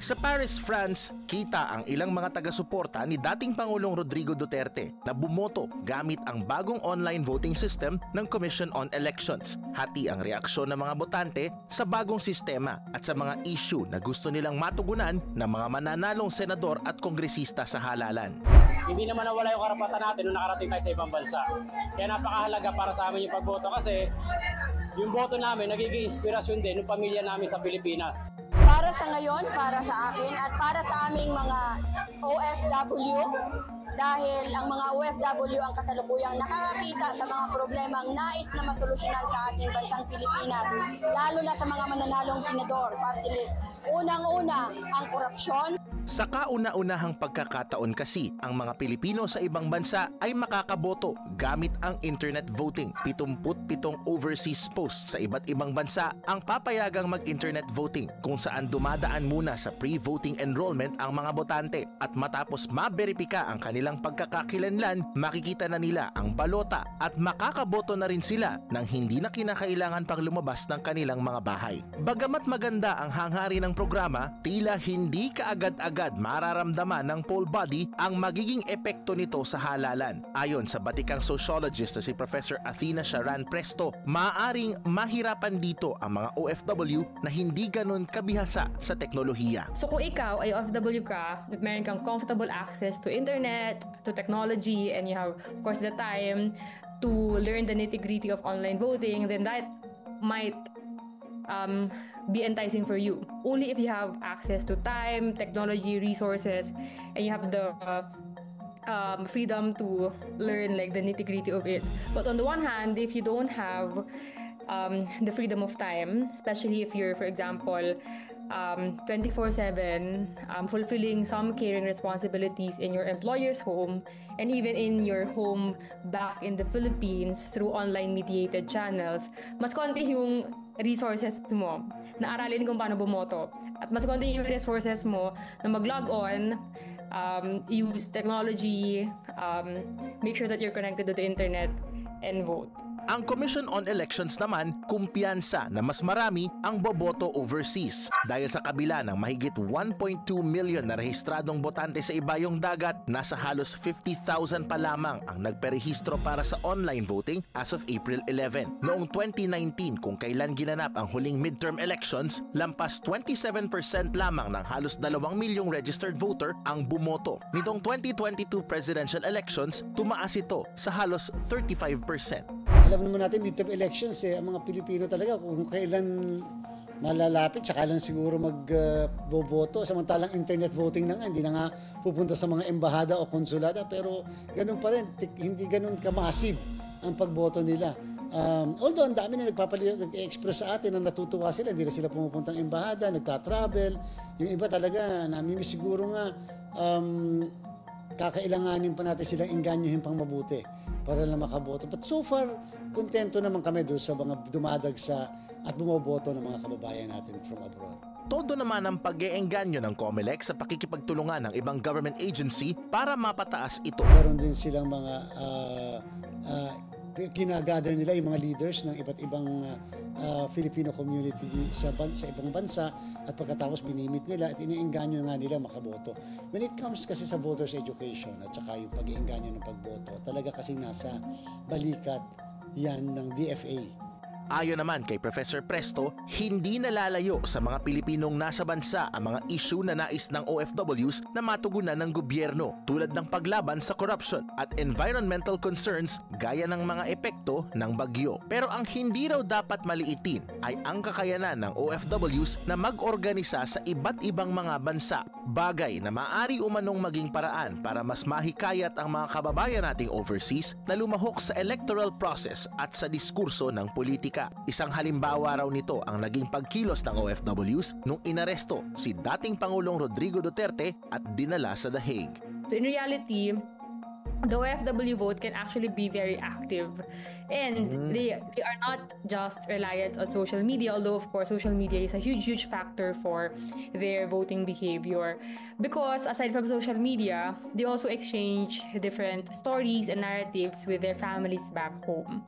Sa Paris, France, kita ang ilang mga taga-suporta ni dating Pangulong Rodrigo Duterte na bumoto gamit ang bagong online voting system ng Commission on Elections. Hati ang reaksyon ng mga botante sa bagong sistema at sa mga issue na gusto nilang matugunan ng mga mananalong senador at kongresista sa halalan. Hindi naman nawala yung karapatan natin nung nakarating tayo sa ibang bansa. Kaya napakahalaga para sa amin yung pagboto kasi yung boto namin nagiging inspirasyon din ng pamilya namin sa Pilipinas. Para sa ngayon, para sa akin at para sa aming mga OFW, dahil ang mga OFW ang kasalukuyang nakakakita sa mga problemang nais na masolusyonan sa ating bansang Pilipinas, lalo na sa mga mananalong senador, party list. Unang-una, ang korupsyon. Sa kauna-unahang pagkakataon kasi, ang mga Pilipino sa ibang bansa ay makakaboto gamit ang internet voting. 77 overseas posts sa iba't ibang bansa ang papayagang mag-internet voting, kung saan dumadaan muna sa pre-voting enrollment ang mga botante at matapos maberipika ang kanilang pagkakakilanlan, makikita na nila ang balota at makakaboto na rin sila nang hindi na kinakailangan pang lumabas ng kanilang mga bahay. Bagamat maganda ang hangarin ng programa, tila hindi kaagad-agad mararamdaman ng poll body ang magiging epekto nito sa halalan. Ayon sa batikang sociologist na si Professor Athena Sharan Presto, maaaring mahirapan dito ang mga OFW na hindi ganun kabihasa sa teknolohiya. So kung ikaw ay OFW ka, at meron kang comfortable access to internet, to technology, and you have of course the time to learn the nitty-gritty of online voting, then that might be enticing for you. Only if you have access to time, technology, resources, and you have the freedom to learn like the nitty-gritty of it. But on the one hand, if you don't have the freedom of time, especially if you're, for example, 24/7 fulfilling some caring responsibilities in your employer's home and even in your home back in the Philippines through online mediated channels, mas konti yung resources mo na aralin kung paano bumoto at mas konti yung resources mo na mag-log on, use technology, make sure that you're connected to the internet and vote. Ang Commission on Elections naman, kumpiyansa na mas marami ang boboto overseas dahil sa kabila ng mahigit 1.2 million na rehistradong botante sa ibayong dagat, nasa halos 50,000 pa lamang ang nagperehistro para sa online voting as of April 11. Noong 2019, kung kailan ginanap ang huling midterm elections, lampas 27% lamang ng halos 2 milyong registered voter ang bumoto. Nitong 2022 presidential elections, tumaas ito sa halos 35%. Alam naman natin, midterm elections, ang mga Pilipino talaga kung kailan malalapit, tsaka lang siguro magboboto. Samantalang internet voting na nga, hindi na nga pupunta sa mga embahada o konsulada, pero ganun pa rin, hindi ganun ka-massive ang pagboto nila. Although ang dami na nag-express sa atin na natutuwa sila, hindi na sila pumupuntang embahada, nagta-travel. Yung iba talaga, namimiss siguro nga, kakailanganin pa natin silang engganyohin pang mabuti para lang makaboto. But so far, kontento naman kami doon sa mga dumadagsa at bumoboto ng mga kababayan natin from abroad. Todo naman ang pag-iengganyo ng COMELEC sa pakikipagtulungan ng ibang government agency para mapataas ito. Meron din silang mga kinagather nila yung mga leaders ng iba't ibang Filipino community sa ibang bansa at pagkatapos binimit nila at iniengganyo nga nila makaboto. When it comes kasi sa voters education at saka yung pag-iengganyo ng pagboto, talaga kasing nasa balikat yan ng DFA. Ayon naman kay Professor Presto, hindi nalalayo sa mga Pilipinong nasa bansa ang mga issue na nais ng OFWs na matugunan ng gobyerno tulad ng paglaban sa corruption at environmental concerns gaya ng mga epekto ng bagyo. Pero ang hindi raw dapat maliitin ay ang kakayanan ng OFWs na mag-organisa sa iba't ibang mga bansa, bagay na maaari umanong maging paraan para mas mahikayat ang mga kababayan nating overseas na lumahok sa electoral process at sa diskurso ng politika. Isang halimbawa raw nito ang naging pagkilos ng OFWs nung inaresto si dating Pangulong Rodrigo Duterte at dinala sa The Hague. So in reality, the OFW vote can actually be very active, and they are not just reliant on social media, although of course social media is a huge factor for their voting behavior, because aside from social media, they also exchange different stories and narratives with their families back home,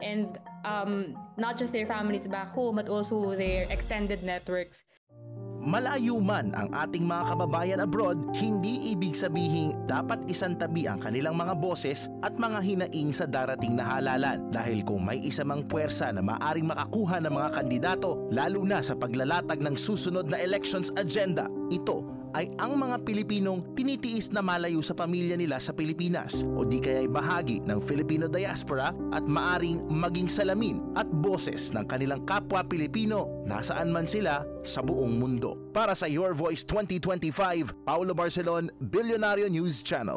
and not just their families back home but also their extended networks. Malayo man ang ating mga kababayan abroad, hindi ibig sabihing dapat isantabi ang kanilang mga boses at mga hinaing sa darating na halalan. Dahil kung may isa mang puwersa na maaring makakuha ng mga kandidato, lalo na sa paglalatag ng susunod na elections agenda, ito ay ang mga Pilipinong tinitiis na malayo sa pamilya nila sa Pilipinas o di kaya'y bahagi ng Filipino diaspora at maaring maging salamin at boses ng kanilang kapwa Pilipino nasaan man sila sa buong mundo. Para sa Your Voice 2025, Paulo Barcelon, Bilyonaryo News Channel.